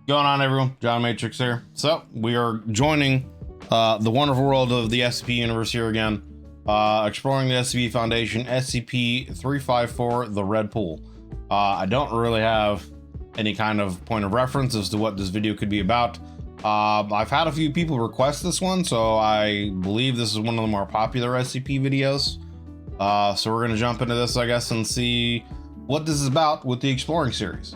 Going on, everyone? John Matrix here. So we are joining the wonderful world of the SCP universe here again, exploring the SCP Foundation, SCP-354, the Red Pool. I don't really have any kind of point of reference as to what this video could be about. I've had a few people request this one, so I believe this is one of the more popular SCP videos. So we're going to jump into this, I guess, and see what this is about with the Exploring series.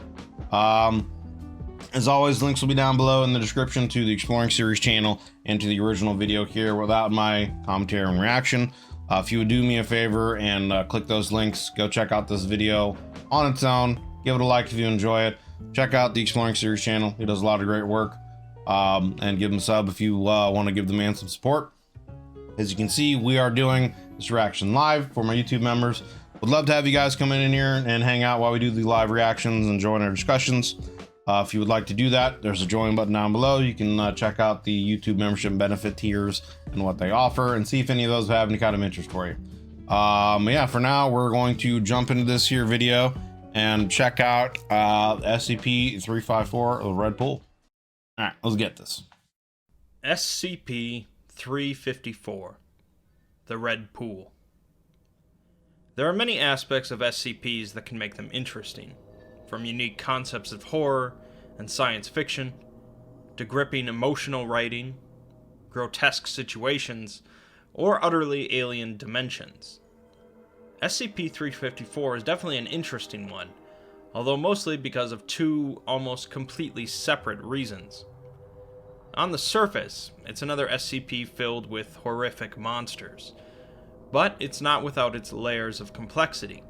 As always, links will be down below in the description to the Exploring series channel and to the original video here without my commentary and reaction. If you would do me a favor and click those links, go check out this video on its own. Give it a like if you enjoy it. Check out the Exploring series channel. He does a lot of great work. And give him a sub if you want to give the man some support. As you can see, we are doing this reaction live for my YouTube members. Would love to have you guys come in here and hang out while we do the live reactions and join our discussions. If you would like to do that, there's a join button down below. You can check out the YouTube membership benefit tiers and what they offer and see if any of those have any kind of interest for you. Yeah, for now, we're going to jump into this here video and check out SCP-354, the Red Pool. All right, let's get this. SCP-354, the Red Pool. There are many aspects of SCPs that can make them interesting, from unique concepts of horror and science fiction, to gripping emotional writing, grotesque situations, or utterly alien dimensions. SCP-354 is definitely an interesting one, although mostly because of two almost completely separate reasons. On the surface, it's another SCP filled with horrific monsters, but it's not without its layers of complexity,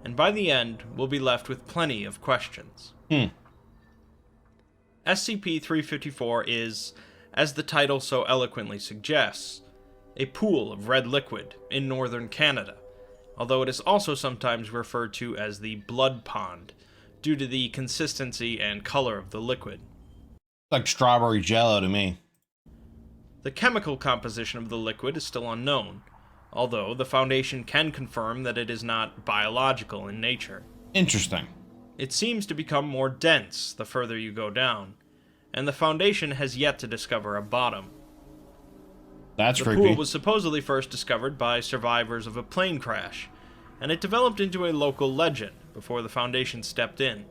and by the end, we'll be left with plenty of questions. SCP-354 is, as the title so eloquently suggests, a pool of red liquid in northern Canada, although it is also sometimes referred to as the blood pond, due to the consistency and color of the liquid. Like strawberry jello to me. The chemical composition of the liquid is still unknown, although the Foundation can confirm that it is not biological in nature. Interesting. It seems to become more dense the further you go down, and the Foundation has yet to discover a bottom. That's creepy. The pool was supposedly first discovered by survivors of a plane crash, and it developed into a local legend before the Foundation stepped in.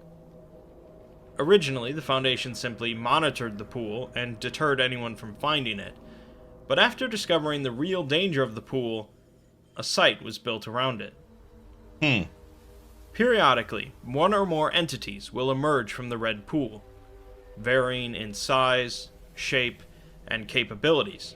Originally, the Foundation simply monitored the pool and deterred anyone from finding it, but after discovering the real danger of the pool, a site was built around it. Periodically, one or more entities will emerge from the Red Pool, varying in size, shape, and capabilities,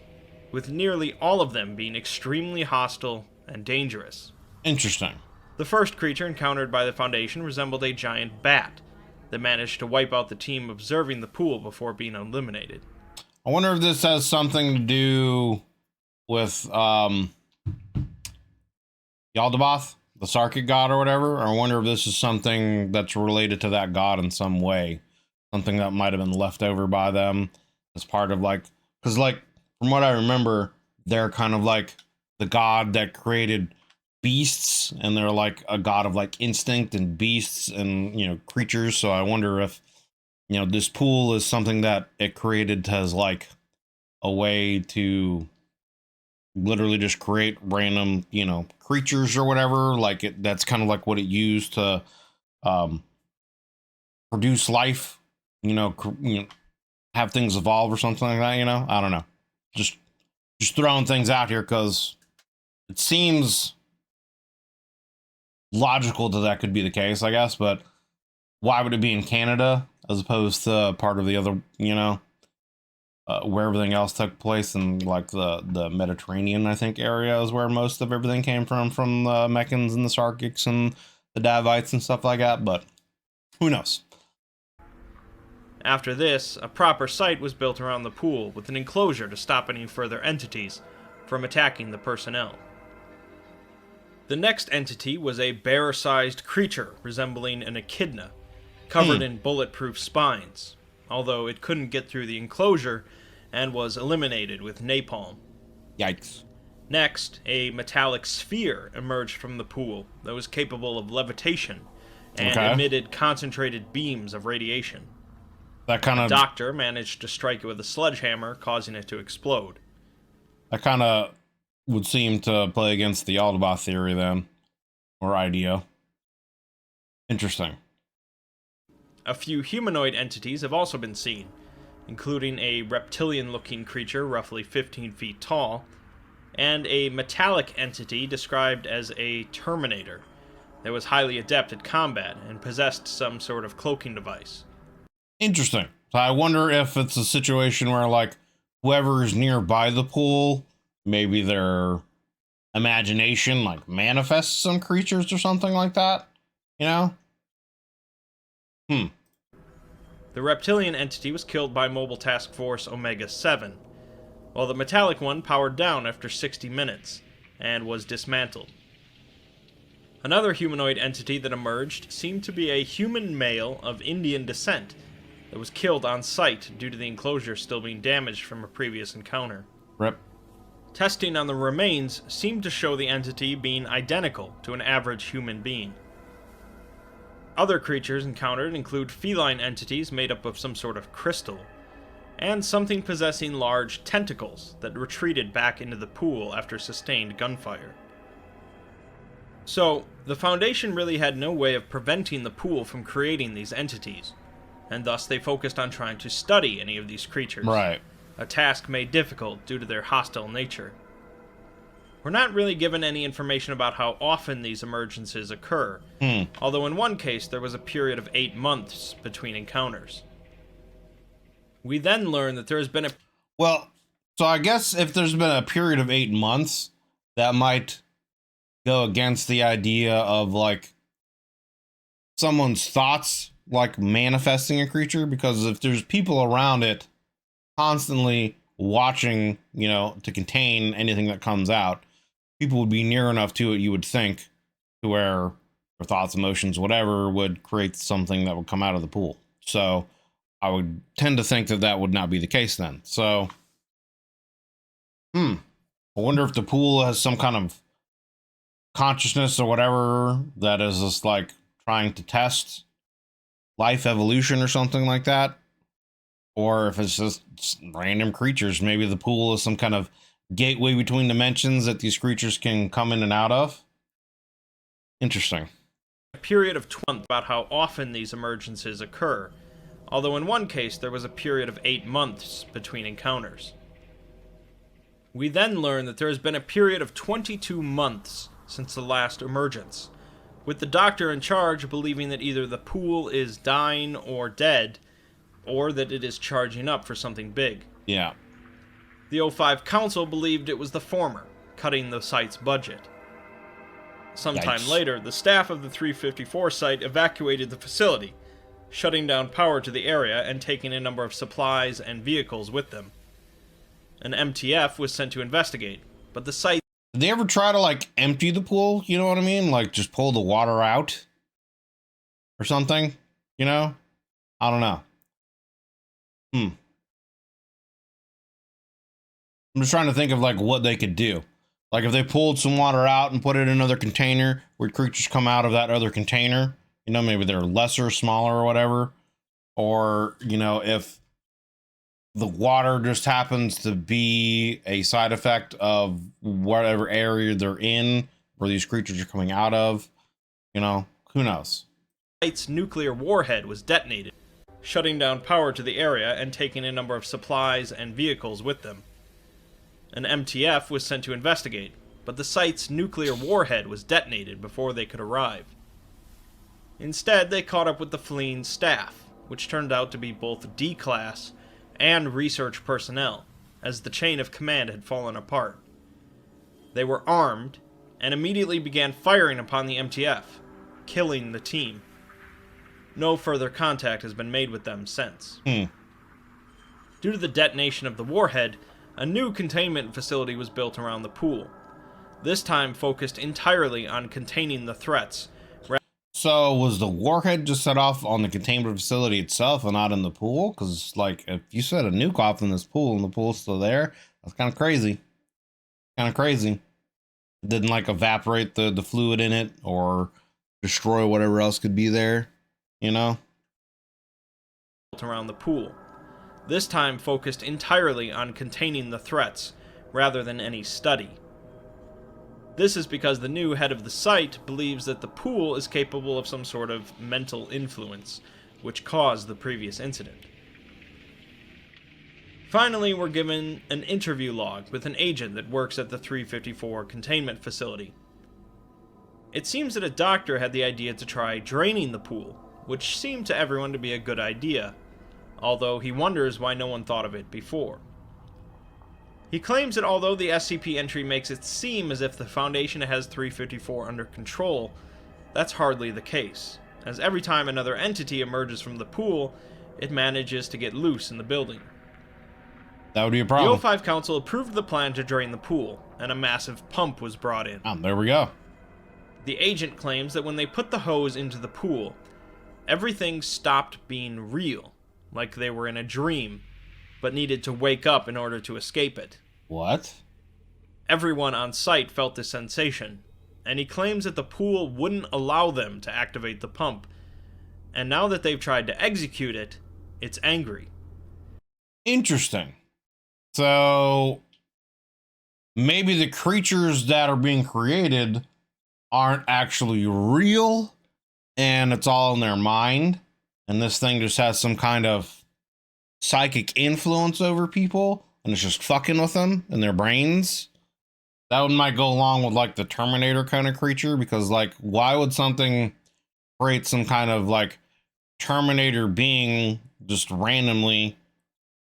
with nearly all of them being extremely hostile and dangerous. Interesting. The first creature encountered by the Foundation resembled a giant bat that managed to wipe out the team observing the pool before being eliminated. I wonder if this has something to do with Yaldabaoth, the Sarkic god or whatever. Or I wonder if this is something that's related to that god in some way. Something that might have been left over by them as part of because from what I remember, they're kind of like the god that created beasts, and they're like a god of instinct and beasts and, creatures. So I wonder if, this pool is something that it created as a way to literally just create random, creatures or whatever. That's kind of what it used to produce life, have things evolve or something like that, I don't know. Just throwing things out here because it seems logical that could be the case, I guess, but why would it be in Canada as opposed to part of the other, where everything else took place in the Mediterranean, I think, area is where most of everything came from the Meccans and the Sarkics and the Davites and stuff like that, but who knows? After this, a proper site was built around the pool with an enclosure to stop any further entities from attacking the personnel. The next entity was a bear-sized creature resembling an echidna, covered in bulletproof spines, although it couldn't get through the enclosure and was eliminated with napalm. Yikes. Next, a metallic sphere emerged from the pool that was capable of levitation and emitted concentrated beams of radiation. That kind A of doctor managed to strike it with a sledgehammer, causing it to explode. that kind of would seem to play against the Aldebaran theory then, or idea. Interesting. A few humanoid entities have also been seen, including a reptilian-looking creature roughly 15 feet tall, and a metallic entity described as a Terminator that was highly adept at combat and possessed some sort of cloaking device. Interesting. So I wonder if it's a situation where, like, whoever is nearby the pool, maybe their imagination, like, manifests some creatures or something like that. You know? The reptilian entity was killed by Mobile Task Force Omega-7, while the metallic one powered down after 60 minutes and was dismantled. Another humanoid entity that emerged seemed to be a human male of Indian descent that was killed on sight due to the enclosure still being damaged from a previous encounter. Rip. Testing on the remains seemed to show the entity being identical to an average human being. Other creatures encountered include feline entities made up of some sort of crystal, and something possessing large tentacles that retreated back into the pool after sustained gunfire. So, the Foundation really had no way of preventing the pool from creating these entities, and thus they focused on trying to study any of these creatures. Right. A task made difficult due to their hostile nature. We're not really given any information about how often these emergences occur, although in one case there was a period of 8 months between encounters. We then learn that there has been a... Well, so I guess if there's been a period of 8 months, that might go against the idea of, like, someone's thoughts, like, manifesting a creature, because if there's people around it constantly watching, you know, to contain anything that comes out, people would be near enough to it, you would think, to where their thoughts, emotions, whatever, would create something that would come out of the pool. So I would tend to think that that would not be the case then. So, I wonder if the pool has some kind of consciousness or whatever that is just, like, trying to test life evolution or something like that. Or if it's just random creatures. Maybe the pool is some kind of gateway between dimensions that these creatures can come in and out of. Interesting. A period of 2 months about how often these emergences occur, although in one case there was a period of 8 months between encounters. We then learn that there has been a period of 22 months since the last emergence, with the doctor in charge believing that either the pool is dying or dead, or that it is charging up for something big. Yeah. The O5 Council believed it was the former, cutting the site's budget. Sometime Yikes. later, the staff of the 354 site evacuated the facility, shutting down power to the area and taking a number of supplies and vehicles with them. An MTF was sent to investigate, but the site... Did they ever try to, like, empty the pool? You know what I mean? Like, just pull the water out? Or something? You know? I don't know. I'm just trying to think of, like, what they could do. Like, if they pulled some water out and put it in another container, would creatures come out of that other container? You know, maybe they're lesser, smaller, or whatever. Or, you know, if the water just happens to be a side effect of whatever area they're in, where these creatures are coming out of, you know, who knows? The site's nuclear warhead was detonated, shutting down power to the area and taking a number of supplies and vehicles with them. An MTF was sent to investigate, but the site's nuclear warhead was detonated before they could arrive. Instead, they caught up with the fleeing staff, which turned out to be both D-Class and research personnel, as the chain of command had fallen apart. They were armed, and immediately began firing upon the MTF, killing the team. No further contact has been made with them since. Due to the detonation of the warhead, a new containment facility was built around the pool, this time focused entirely on containing the threats. So was the warhead just set off on the containment facility itself and not in the pool? Because, like, if you set a nuke off in this pool and the pool's still there, that's kind of crazy. Kind of crazy. It didn't, like, evaporate the fluid in it or destroy whatever else could be there, you know? around the pool, this time focused entirely on containing the threats rather than any study. This is because the new head of the site believes that the pool is capable of some sort of mental influence, which caused the previous incident. Finally, we're given an interview log with an agent that works at the 354 containment facility. It seems that a doctor had the idea to try draining the pool, which seemed to everyone to be a good idea, although he wonders why no one thought of it before. He claims that although the SCP entry makes it seem as if the Foundation has 354 under control, that's hardly the case, as every time another entity emerges from the pool, it manages to get loose in the building. That would be a The problem. O5 Council approved the plan to drain the pool, and a massive pump was brought in. Oh, there we go. The agent claims that when they put the hose into the pool, everything stopped being real, like they were in a dream, but needed to wake up in order to escape it. What? Everyone on site felt this sensation, and he claims that the pool wouldn't allow them to activate the pump, and now that they've tried to execute it, it's angry. Interesting. So maybe the creatures that are being created aren't actually real, and it's all in their mind, and this thing just has some kind of psychic influence over people, and it's just fucking with them and their brains. That one might go along with like the Terminator kind of creature, because like, why would something create some kind of like Terminator being just randomly,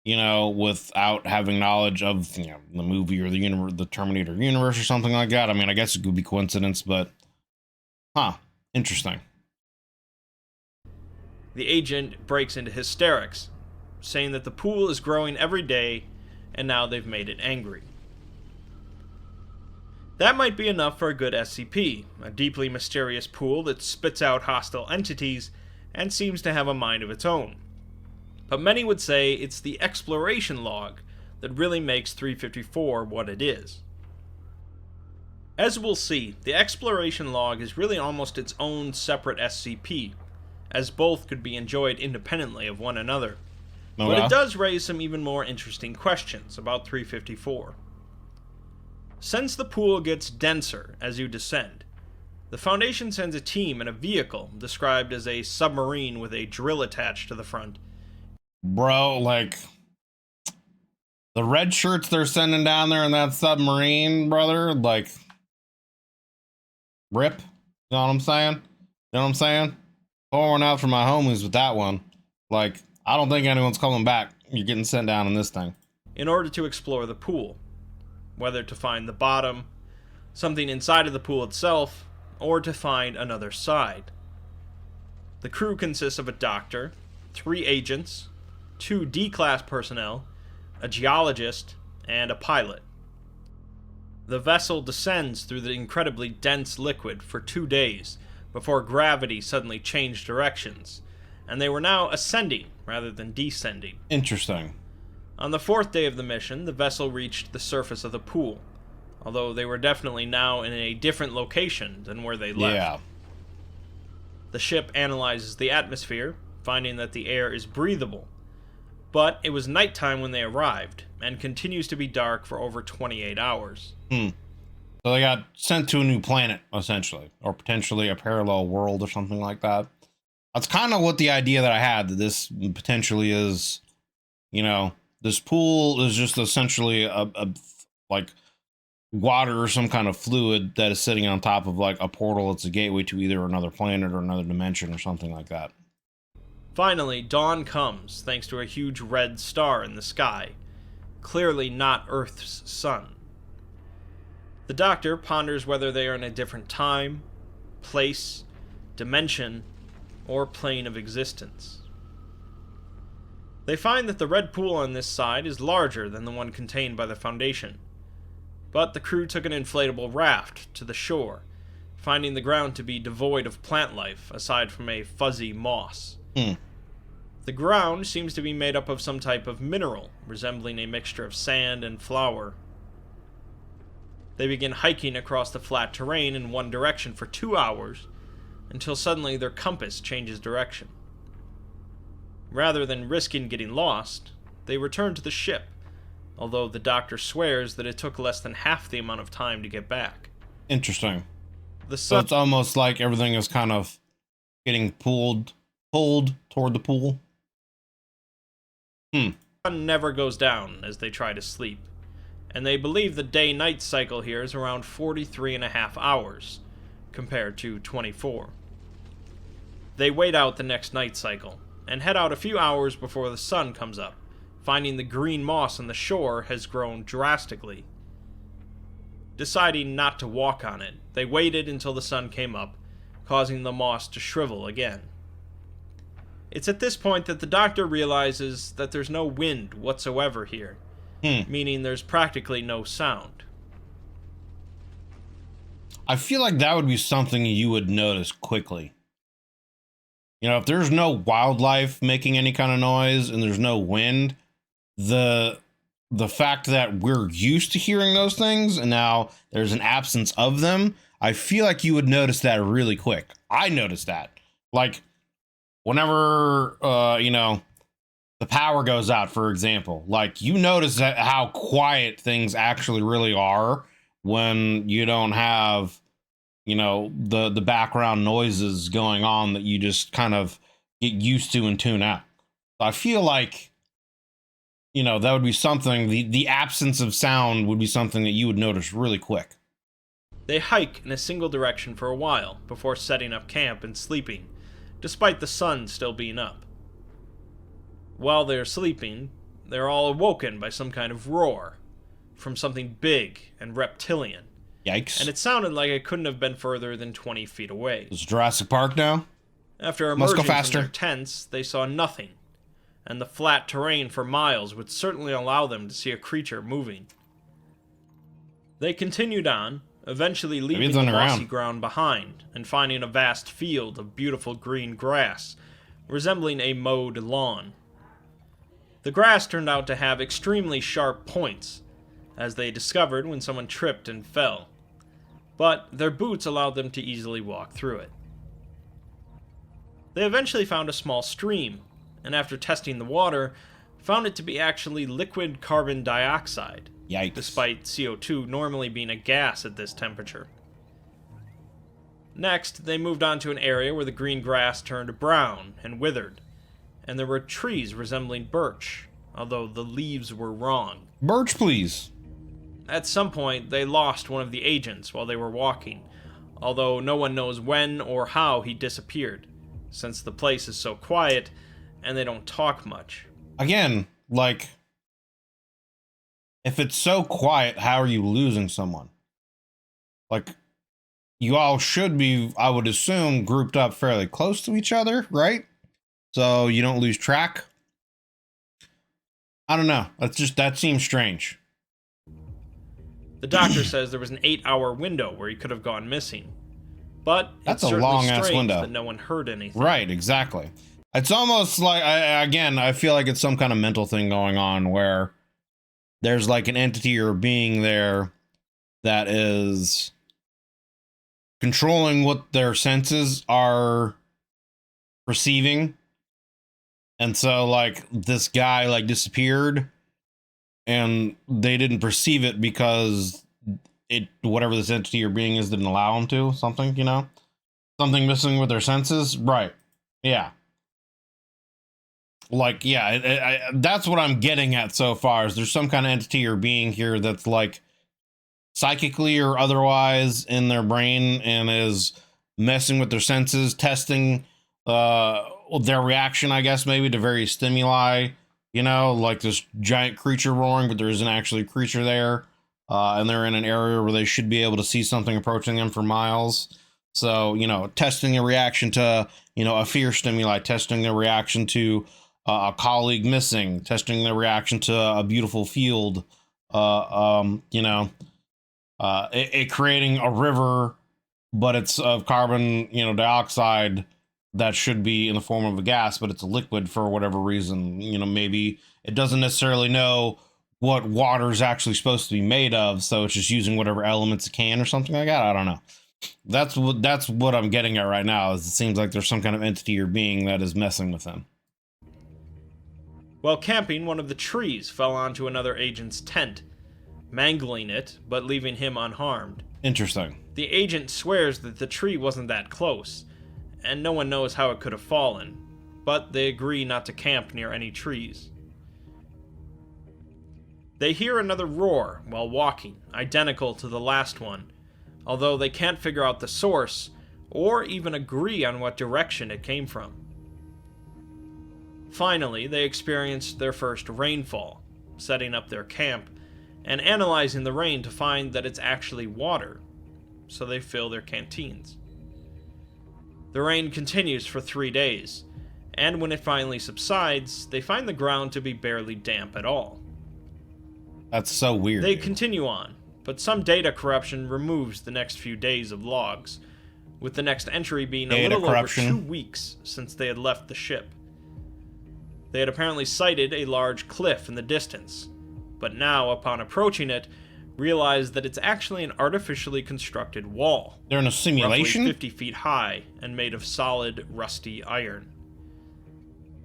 you know, without having knowledge of, you know, the movie or the universe, the Terminator universe or something like that? I mean, I guess it could be coincidence, but interesting. The agent breaks into hysterics, saying that the pool is growing every day, and now they've made it angry. That might be enough for a good SCP, a deeply mysterious pool that spits out hostile entities and seems to have a mind of its own. But many would say it's the exploration log that really makes 354 what it is. As we'll see, the exploration log is really almost its own separate SCP, as both could be enjoyed independently of one another. But it does raise some even more interesting questions about 354. Since the pool gets denser as you descend, the Foundation sends a team in a vehicle described as a submarine with a drill attached to the front. Bro, like, the red shirts they're sending down there in that submarine, brother, like, rip. You know what I'm saying? You know what I'm saying? Pouring out for my homies with that one. Like, I don't think anyone's coming back. You're getting sent down in this thing. In order to explore the pool, whether to find the bottom, something inside of the pool itself, or to find another side. The crew consists of a doctor, 3 agents, 2 D-class personnel, a geologist, and a pilot. The vessel descends through the incredibly dense liquid for 2 days before gravity suddenly changed directions, and they were now ascending rather than descending. Interesting. On the 4th day of the mission, the vessel reached the surface of the pool, although they were definitely now in a different location than where they left. Yeah. The ship analyzes the atmosphere, finding that the air is breathable, but it was nighttime when they arrived, and continues to be dark for over 28 hours. So they got sent to a new planet, essentially, or potentially a parallel world or something like that. That's kind of what the idea that I had, that this potentially is, you know, this pool is just essentially a like water or some kind of fluid that is sitting on top of like a portal. It's a gateway to either another planet or another dimension or something like that. Finally, dawn comes thanks to a huge red star in the sky, clearly not Earth's sun. The doctor ponders whether they are in a different time, place, dimension, or plane of existence. They find that the red pool on this side is larger than the one contained by the Foundation, but the crew took an inflatable raft to the shore, finding the ground to be devoid of plant life aside from a fuzzy moss. The ground seems to be made up of some type of mineral, resembling a mixture of sand and flour. They begin hiking across the flat terrain in one direction for 2 hours, until suddenly their compass changes direction. Rather than risking getting lost, they return to the ship, although the doctor swears that it took less than half the amount of time to get back. Interesting. The So sun it's almost like everything is kind of getting pulled toward the pool. never goes down as they try to sleep, and they believe the day-night cycle here is around 43.5 hours, compared to 24. They wait out the next night cycle, and head out a few hours before the sun comes up, finding the green moss on the shore has grown drastically. Deciding not to walk on it, they waited until the sun came up, causing the moss to shrivel again. It's at this point that the doctor realizes that there's no wind whatsoever here, meaning there's practically no sound. I feel like that would be something you would notice quickly. You know, if there's no wildlife making any kind of noise and there's no wind, the fact that we're used to hearing those things and now there's an absence of them, I feel like you would notice that really quick. I noticed that. Like, whenever, the power goes out, for example, like, you notice that how quiet things actually really are when you don't have, the background noises going on that you just kind of get used to and tune out. So I feel like, that would be something, the absence of sound would be something that you would notice really quick. They hike in a single direction for a while before setting up camp and sleeping, despite the sun still being up. While they're sleeping, they're all awoken by some kind of roar from something big and reptilian. Yikes. And it sounded like it couldn't have been further than 20 feet away. It's Jurassic Park now? After emerging from their tents, they saw nothing, and the flat terrain for miles would certainly allow them to see a creature moving. They continued on, eventually leaving the mossy ground behind and finding a vast field of beautiful green grass, resembling a mowed lawn. The grass turned out to have extremely sharp points, as they discovered when someone tripped and fell, but their boots allowed them to easily walk through it. They eventually found a small stream, and after testing the water, found it to be actually liquid carbon dioxide. Yikes. Despite CO2 normally being a gas at this temperature. Next, they moved on to an area where the green grass turned brown and withered, and there were trees resembling birch, although the leaves were wrong. Birch, please. At some point, they lost one of the agents while they were walking, although no one knows when or how he disappeared, since the place is so quiet and they don't talk much. Again, like, if it's so quiet, how are you losing someone? Like, you all should be, I would assume, grouped up fairly close to each other, right? So you don't lose track. I don't know. That seems strange. The doctor says there was an 8-hour window where he could have gone missing. But that's it's a long-ass window that no one heard anything. Right, exactly. It's almost like, I feel like it's some kind of mental thing going on where there's like an entity or being there that is controlling what their senses are perceiving. And so like this guy like disappeared and they didn't perceive it because whatever this entity or being is didn't allow them to, something missing with their senses. Right. Yeah. Like, yeah, that's what I'm getting at so far, is there's some kind of entity or being here that's like psychically or otherwise in their brain and is messing with their senses, testing their reaction, I guess, maybe to various stimuli, like this giant creature roaring, but there isn't actually a creature there. And they're in an area where they should be able to see something approaching them for miles. So, testing their reaction to, a fear stimuli, testing their reaction to a colleague missing, testing their reaction to a beautiful field, it creating a river, but it's of carbon, dioxide that should be in the form of a gas, but it's a liquid for whatever reason. Maybe it doesn't necessarily know what water is actually supposed to be made of, so it's just using whatever elements it can or something like that. I don't know. That's what I'm getting at right now, is it seems like there's some kind of entity or being that is messing with them. While camping, one of the trees fell onto another agent's tent, mangling it, but leaving him unharmed. Interesting. The agent swears that the tree wasn't that close, and no one knows how it could have fallen, but they agree not to camp near any trees. They hear another roar while walking, identical to the last one, although they can't figure out the source or even agree on what direction it came from. Finally, they experienced their first rainfall, setting up their camp, and analyzing the rain to find that it's actually water, so they fill their canteens. The rain continues for 3 days, and when it finally subsides, they find the ground to be barely damp at all. That's so weird. They continue on, but some data corruption removes the next few days of logs, with the next entry being a little over 2 weeks since they had left the ship. They had apparently sighted a large cliff in the distance, but now, upon approaching it, realized that it's actually an artificially constructed wall. They're in a simulation? Roughly 50 feet high and made of solid, rusty iron.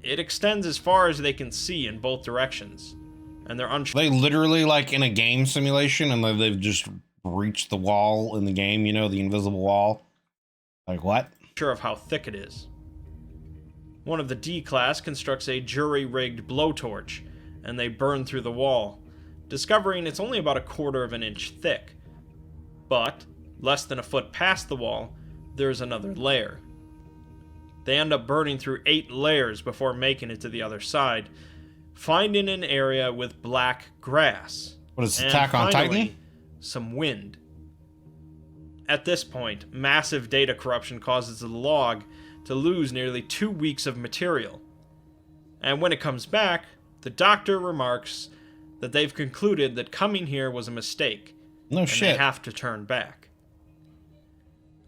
It extends as far as they can see in both directions, and they're unsure. They literally like in a game simulation and they've just reached the wall in the game, you know, the invisible wall. Like what? Sure of how thick it is. One of the D-class constructs a jury-rigged blowtorch, and they burn through the wall, discovering it's only about 1/4 of an inch thick. But, less than a foot past the wall, there's another layer. They end up burning through 8 layers before making it to the other side, finding an area with black grass. What is Attack on Titan? Some wind. At this point, massive data corruption causes the log to lose nearly 2 weeks of material. And when it comes back, the doctor remarks that they've concluded that coming here was a mistake. No shit. And they have to turn back.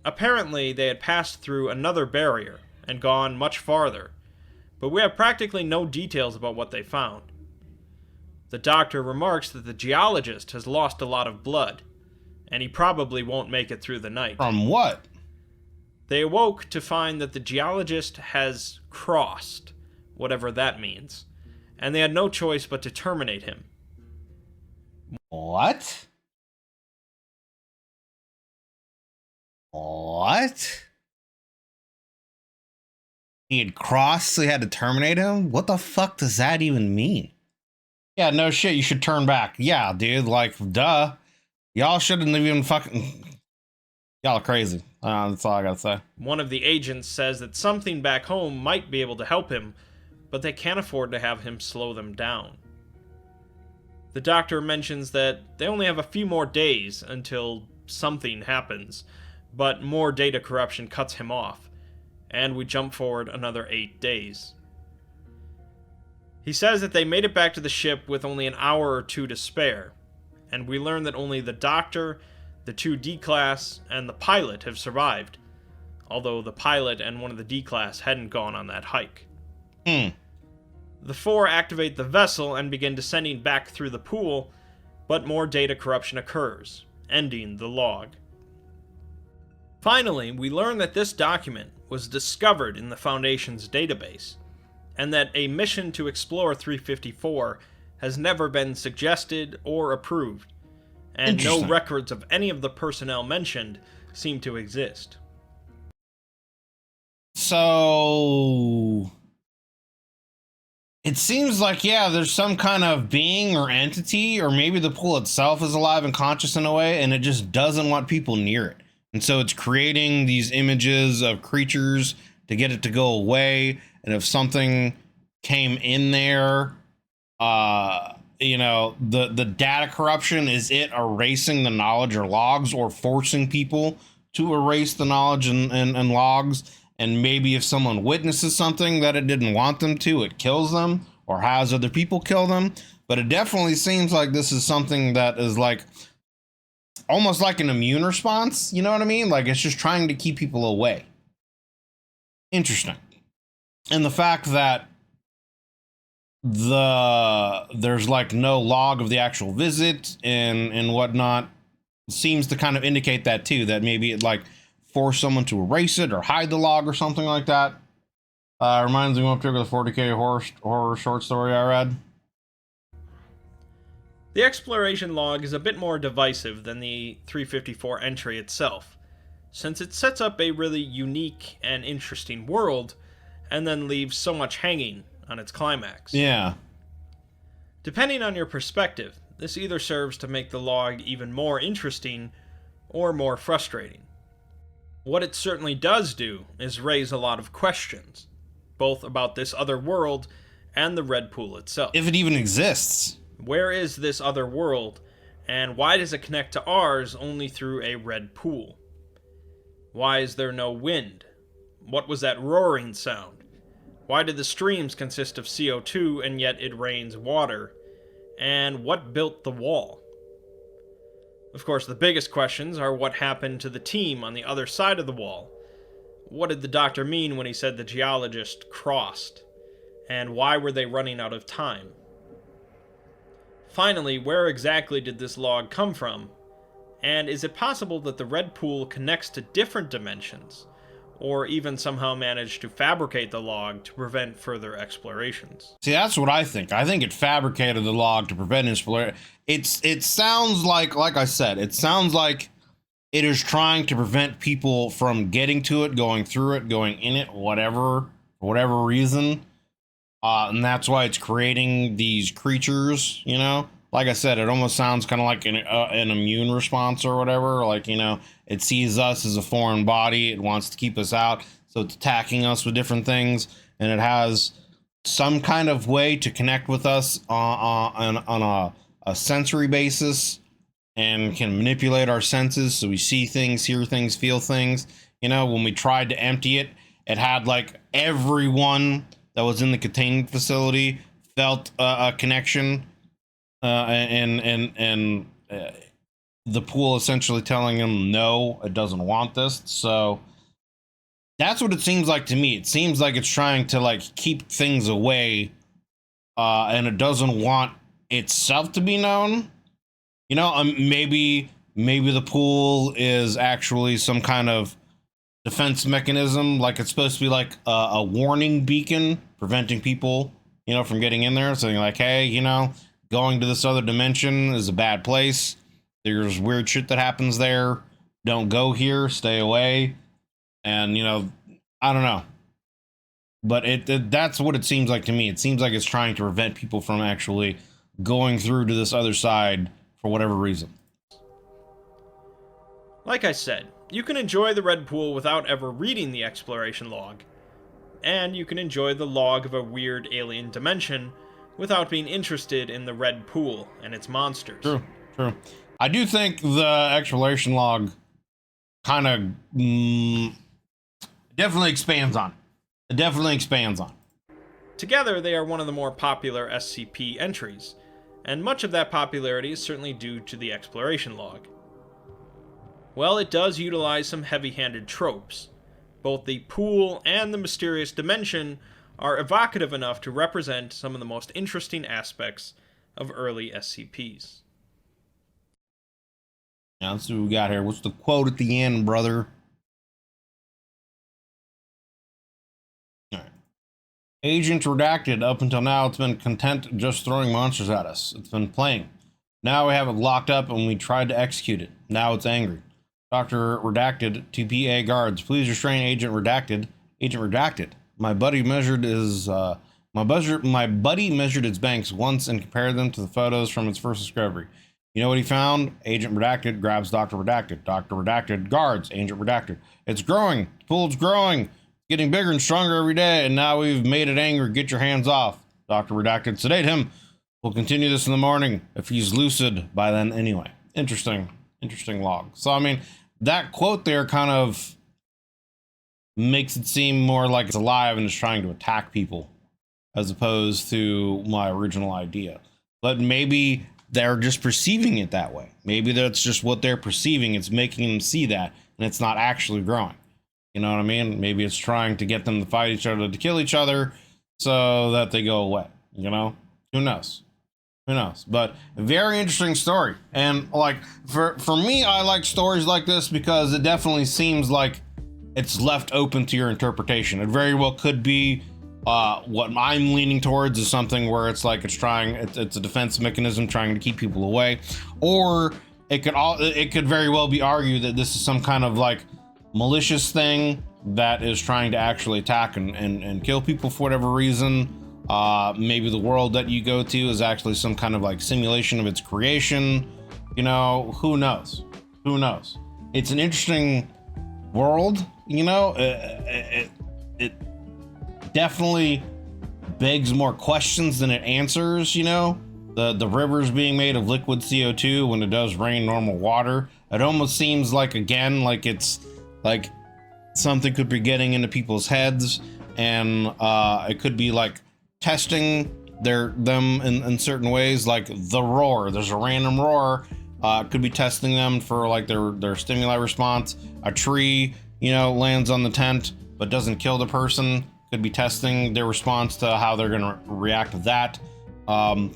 Apparently, they had passed through another barrier and gone much farther, but we have practically no details about what they found. The doctor remarks that the geologist has lost a lot of blood, and he probably won't make it through the night. From what? They awoke to find that the geologist has crossed, whatever that means, and they had no choice but to terminate him. What? What? He had crossed, so he had to terminate him? What the fuck does that even mean? Yeah, no shit, you should turn back. Yeah, dude, like, duh. Y'all shouldn't have even fucking... Y'all are crazy. That's all I gotta say. One of the agents says that something back home might be able to help him, but they can't afford to have him slow them down. The doctor mentions that they only have a few more days until something happens, but more data corruption cuts him off, and we jump forward another 8 days. He says that they made it back to the ship with only an hour or 2 to spare, and we learn that only the doctor, the 2 D-class, and the pilot have survived, although the pilot and one of the D-class hadn't gone on that hike. The 4 activate the vessel and begin descending back through the pool, but more data corruption occurs, ending the log. Finally, we learn that this document was discovered in the Foundation's database, and that a mission to explore 354 has never been suggested or approved, and no records of any of the personnel mentioned seem to exist. So... it seems like, yeah, there's some kind of being or entity, or maybe the pool itself is alive and conscious in a way, and it just doesn't want people near it. And so it's creating these images of creatures to get it to go away. And if something came in there, you know, the data corruption is it erasing the knowledge or logs, or forcing people to erase the knowledge and logs. And maybe if someone witnesses something that it didn't want them to, it kills them or has other people kill them. But it definitely seems like this is something that is like almost like an immune response. You know what I mean? Like it's just trying to keep people away. Interesting. And the fact that there's like no log of the actual visit and whatnot seems to kind of indicate that too, that maybe it like force someone to erase it or hide the log or something like that. Reminds me of one particular 40K horror short story I read. The exploration log is a bit more divisive than the 354 entry itself, since it sets up a really unique and interesting world, and then leaves so much hanging on its climax. Yeah. Depending on your perspective, this either serves to make the log even more interesting or more frustrating. What it certainly does do is raise a lot of questions, both about this other world and the Red Pool itself. If it even exists. Where is this other world, and why does it connect to ours only through a red pool? Why is there no wind? What was that roaring sound? Why did the streams consist of CO2 and yet it rains water? And what built the wall? Of course, the biggest questions are what happened to the team on the other side of the wall. What did the doctor mean when he said the geologist crossed? And why were they running out of time? Finally, where exactly did this log come from? And is it possible that the Red Pool connects to different dimensions, or even somehow managed to fabricate the log to prevent further explorations? See, that's what I think. I think it fabricated the log to prevent exploration. It sounds like I said, it sounds like it is trying to prevent people from getting to it, going through it, going in it, whatever, for whatever reason. And that's why it's creating these creatures, you know? Like I said, it almost sounds kind of like an immune response or whatever. Like, you know, it sees us as a foreign body. It wants to keep us out. So it's attacking us with different things. And it has some kind of way to connect with us on a sensory basis and can manipulate our senses. So we see things, hear things, feel things. You know, when we tried to empty it, it had like everyone that was in the containment facility felt a connection, and the pool essentially telling him no, it doesn't want this. So that's what it seems like to me. It seems like it's trying to like keep things away, and it doesn't want itself to be known. You know, maybe the pool is actually some kind of defense mechanism, like it's supposed to be like a warning beacon preventing people, you know, from getting in there, saying like, hey, you know, going to this other dimension is a bad place, there's weird shit that happens there, don't go here, stay away. And you know, I don't know, but that's what it seems like to me. It seems like it's trying to prevent people from actually going through to this other side for whatever reason. Like I said, you can enjoy the Red Pool without ever reading the exploration log, and you can enjoy the log of a weird alien dimension without being interested in the Red Pool and its monsters. True. I do think the exploration log kind of definitely expands on it. It definitely expands on it. Together, they are one of the more popular SCP entries, and much of that popularity is certainly due to the exploration log. Well, it does utilize some heavy-handed tropes. Both the pool and the mysterious dimension are evocative enough to represent some of the most interesting aspects of early SCPs. Now, let's see what we got here. What's the quote at the end, brother? All right. Agent Redacted, up until now, it's been content just throwing monsters at us. It's been playing. Now we have it locked up and we tried to execute it. Now it's angry. Dr. Redacted to PA guards. Please restrain Agent Redacted. Agent Redacted. My buddy measured its banks once and compared them to the photos from its first discovery. You know what he found? Agent Redacted grabs Dr. Redacted. Dr. Redacted guards Agent Redacted. It's growing. The pool's growing. Getting bigger and stronger every day, and now we've made it angry. Get your hands off. Dr. Redacted. Sedate him. We'll continue this in the morning if he's lucid by then anyway. Interesting log. So, I mean, that quote there kind of makes it seem more like it's alive and is trying to attack people as opposed to my original idea. But maybe they're just perceiving it that way. Maybe that's just what they're perceiving. It's making them see that, and it's not actually growing. You know what I mean? Maybe it's trying to get them to fight each other, to kill each other so that they go away. You know? Who knows? But a very interesting story. And like for me, I like stories like this because it definitely seems like it's left open to your interpretation. It very well could be what I'm leaning towards is something where it's like it's a defense mechanism trying to keep people away, or it could very well be argued that this is some kind of like malicious thing that is trying to actually attack and kill people for whatever reason. Maybe the world that you go to is actually some kind of like simulation of its creation. You know, who knows? Who knows? It's an interesting world, you know. It definitely begs more questions than it answers, you know. The rivers being made of liquid CO2 when it does rain normal water. It almost seems like, again, like it's like something could be getting into people's heads, and it could be like testing them in certain ways, like the roar. There's a random roar. Could be testing them for like their stimuli response. A tree, you know, lands on the tent but doesn't kill the person. Could be testing their response to how they're gonna react to that.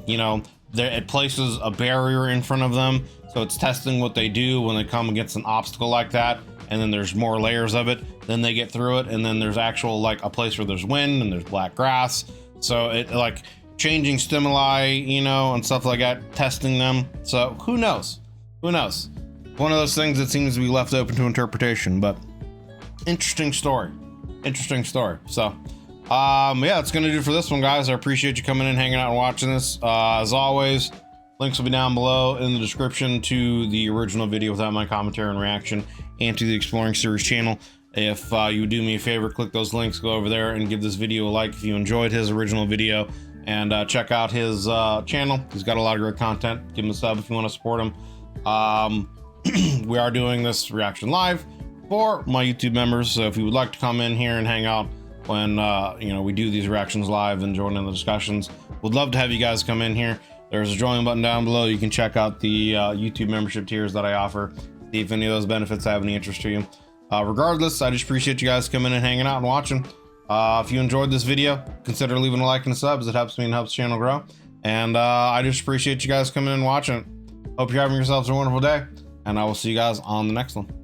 You know, it places a barrier in front of them, so it's testing what they do when they come against an obstacle like that. And then there's more layers of it. Then they get through it, and then there's actual like a place where there's wind and there's black grass. So it like changing stimuli, you know, and stuff like that, testing them. So who knows? Who knows? One of those things that seems to be left open to interpretation, but interesting story. Interesting story. So yeah, that's gonna do it for this one, guys. I appreciate you coming in, hanging out, and watching this. As always, links will be down below in the description to the original video without my commentary and reaction, and to the Exploring Series channel. If you would do me a favor, click those links, go over there and give this video a like if you enjoyed his original video, and check out his channel. He's got a lot of great content. Give him a sub if you want to support him. We are doing this reaction live for my YouTube members, so if you would like to come in here and hang out when you know, we do these reactions live and join in the discussions, would love to have you guys come in here. There's a join button down below. You can check out the YouTube membership tiers that I offer, see if any of those benefits have any interest to you. Regardless, I just appreciate you guys coming and hanging out and watching. If you enjoyed this video, consider leaving a like and a sub, as it helps me and helps the channel grow. And I just appreciate you guys coming and watching. Hope you're having yourselves a wonderful day, and I will see you guys on the next one.